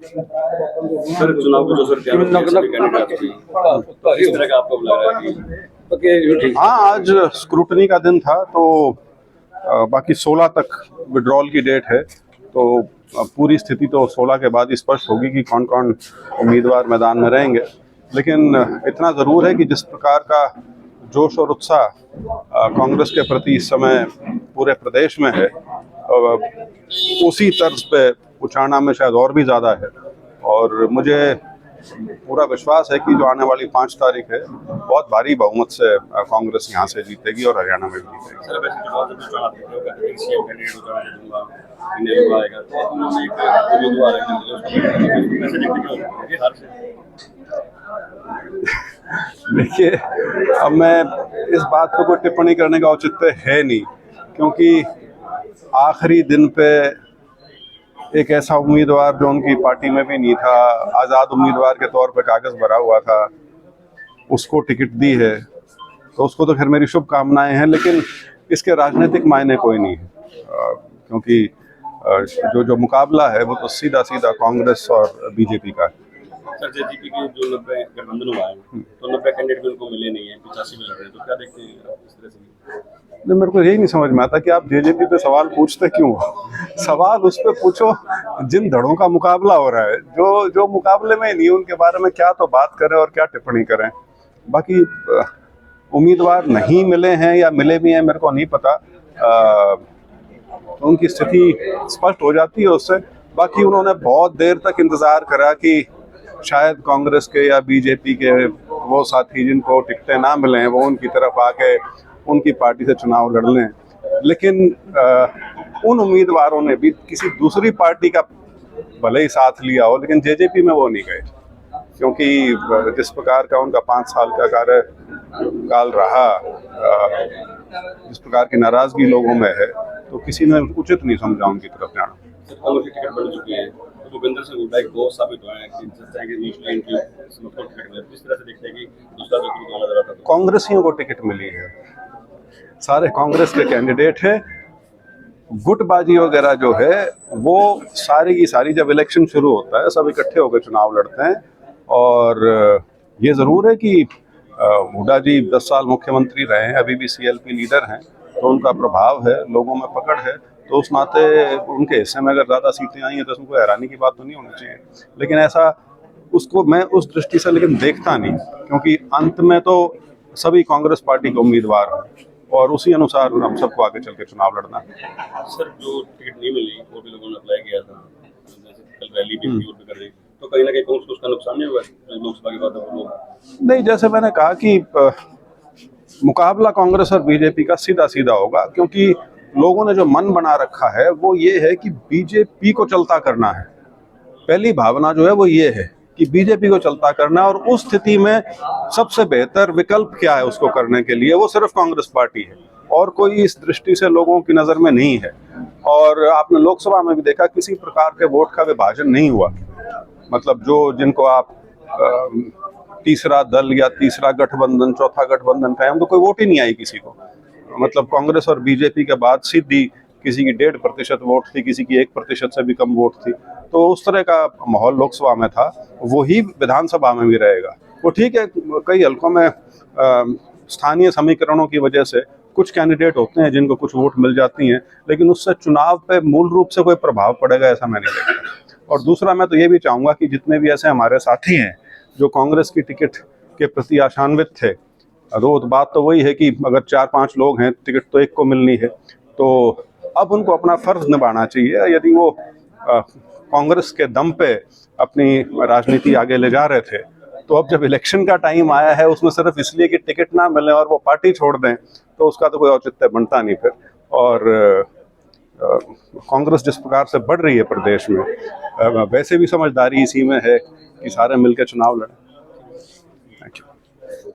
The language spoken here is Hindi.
सर चुनाव को जो सर क्या कैंडिडेट इस तरह का आपको लग रहा है कि हाँ, आज स्क्रूटनी का दिन था, तो बाकी 16 तक विड्रॉल की डेट है, तो पूरी स्थिति तो 16 के बाद ही स्पष्ट होगी कि कौन कौन उम्मीदवार मैदान में रहेंगे। लेकिन इतना ज़रूर है कि जिस प्रकार का जोश और उत्साह कांग्रेस के प्रति इस समय पूरे प्रदेश में है, उसी तर्ज पे उचाना में शायद और भी ज़्यादा है। और मुझे पूरा विश्वास है कि जो आने वाली 5 तारीख है, बहुत भारी बहुमत से कांग्रेस यहाँ से जीतेगी और हरियाणा में भी जीतेगी। सर वैसे जो बात चुनाव आपने सीएम कैंडिडेट उतारना दूंगा इन्हें आएगा तो एक उम्मीदवार है ऐसे देखते कि हार से देखिए, अब मैं इस बात पर कोई टिप्पणी करने का औचित्य है नहीं, क्योंकि आखिरी दिन पे एक ऐसा उम्मीदवार जो उनकी पार्टी में भी नहीं था, आज़ाद उम्मीदवार के तौर पे कागज़ भरा हुआ था, उसको टिकट दी है, तो उसको तो खैर मेरी शुभकामनाएं हैं, लेकिन इसके राजनीतिक मायने कोई नहीं है, क्योंकि जो मुकाबला है वो तो सीधा सीधा कांग्रेस और बीजेपी का है। सर जेजेपी के जो 90 गठबंधन हुआ है तो 90 कैंडिडेट भी उनको मिले नहीं है, 85 में लड़ रहे हैं, तो क्या देखते हैं इस तरह से? नहीं, मेरे को यही नहीं समझ में आता कि आप जेजेपी पे सवाल पूछते क्यों हो। सवाल उस पे पूछो जिन धड़ों का मुकाबला हो रहा है, जो मुकाबले में नहीं, उनके बारे में क्या तो बात करें और क्या टिप्पणी करें। बाकी उम्मीदवार नहीं मिले हैं या मिले भी हैं, मेरे को नहीं पता, तो उनकी स्थिति स्पष्ट हो जाती है उससे। बाकी उन्होंने बहुत देर तक इंतजार करा कि शायद कांग्रेस के या बीजेपी के वो साथी जिनको टिकटें ना मिले वो उनकी तरफ आके उनकी पार्टी से चुनाव लड़ लें, लेकिन उन उम्मीदवारों ने भी किसी दूसरी पार्टी का भले ही साथ लिया हो, लेकिन जेजेपी में वो नहीं गए, क्योंकि जिस प्रकार का उनका 5 साल का कार्यकाल रहा, जिस प्रकार की नाराजगी लोगों में है, तो किसी ने उचित नहीं समझा उनकी तरफ जाना। कांग्रेस की टिकट बढ़ चुकी है, तो भूपेंद्र सिंह हुड्डा एक बहुत साबित हुआ है कि इस तरह से देखते हैं कि दूसरा जो नजर आता है कांग्रेसियों को टिकट मिली है, सारे कांग्रेस के कैंडिडेट हैं। गुटबाजी वगैरह जो है वो सारी की सारी जब इलेक्शन शुरू होता है सब इकट्ठे होकर चुनाव लड़ते हैं, और ये ज़रूर है कि हुड्डा जी 10 साल मुख्यमंत्री रहे हैं, अभी भी सीएलपी लीडर हैं, तो उनका प्रभाव है, लोगों में पकड़ है, तो उस नाते उनके हिस्से में अगर ज़्यादा सीटें आई हैं तो उसमें हैरानी की बात तो नहीं होनी चाहिए। लेकिन ऐसा उसको मैं उस दृष्टि से लेकिन देखता नहीं, क्योंकि अंत में तो सभी कांग्रेस पार्टी के उम्मीदवार हैं और उसी अनुसार हम सबको आगे चल के चुनाव लड़ना है। सर जो टिकट नहीं मिली वो भी लोगों ने अप्लाई किया था, जैसे कल रैली भी कर रही, तो कहीं ना कहीं उसका नुकसान नहीं हुआ लोकसभा के बाद? लोग नहीं, जैसे मैंने कहा कि मुकाबला कांग्रेस और बीजेपी का सीधा सीधा होगा, क्योंकि लोगों ने जो मन बना रखा है वो ये है कि बीजेपी को चलता करना है। पहली भावना जो है वो ये है कि बीजेपी को चलता करना, और उस स्थिति में सबसे बेहतर विकल्प क्या है उसको करने के लिए, वो सिर्फ कांग्रेस पार्टी है, और कोई इस दृष्टि से लोगों की नज़र में नहीं है। और आपने लोकसभा में भी देखा किसी प्रकार के वोट का विभाजन नहीं हुआ, मतलब जो जिनको आप तीसरा दल या तीसरा गठबंधन, चौथा गठबंधन कहें, उनको कोई वोट ही नहीं आई किसी को। मतलब कांग्रेस और बीजेपी के बाद सीधी किसी की 1.5% वोट थी, किसी की 1% से भी कम वोट थी, तो उस तरह का माहौल लोकसभा में था, वही विधानसभा में भी रहेगा। वो ठीक है, कई हलकों में स्थानीय समीकरणों की वजह से कुछ कैंडिडेट होते हैं जिनको कुछ वोट मिल जाती हैं, लेकिन उससे चुनाव पे मूल रूप से कोई प्रभाव पड़ेगा ऐसा मैं नहीं देखता। और दूसरा, मैं तो ये भी चाहूँगा कि जितने भी ऐसे हमारे साथी हैं जो कांग्रेस की टिकट के प्रति आशान्वित थे, तो बात तो वही है कि अगर 4-5 लोग हैं, टिकट तो एक को मिलनी है, तो अब उनको अपना फर्ज निभाना चाहिए। यदि वो कांग्रेस के दम पे अपनी राजनीति आगे ले जा रहे थे, तो अब जब इलेक्शन का टाइम आया है उसमें सिर्फ इसलिए कि टिकट ना मिले और वो पार्टी छोड़ दें, तो उसका तो कोई औचित्य बनता नहीं फिर। और कांग्रेस जिस प्रकार से बढ़ रही है प्रदेश में, वैसे भी समझदारी इसी में है कि सारे मिलकर चुनाव लड़ें। Thank you.